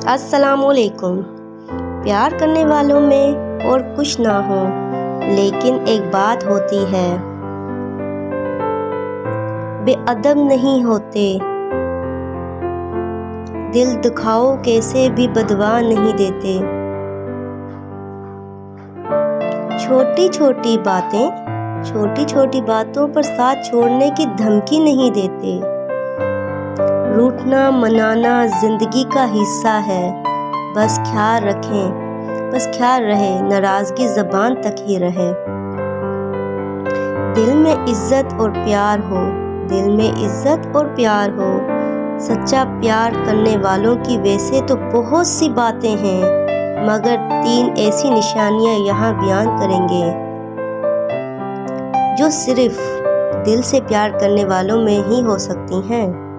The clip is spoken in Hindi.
अस्सलामुअलैकुम। प्यार करने वालों में और कुछ ना हो, लेकिन एक बात होती है, बेअदब नहीं होते। दिल दुखाओ कैसे भी बदवा नहीं देते। छोटी छोटी बातों पर साथ छोड़ने की धमकी नहीं देते। रूठना मनाना जिंदगी का हिस्सा है, बस ख्याल रहे नाराजगी ज़बान तक ही रहे। दिल में इज्जत और प्यार हो, सच्चा प्यार करने वालों की वैसे तो बहुत सी बातें हैं, मगर 3 ऐसी निशानियां यहाँ बयान करेंगे जो सिर्फ दिल से प्यार करने वालों में ही हो सकती हैं।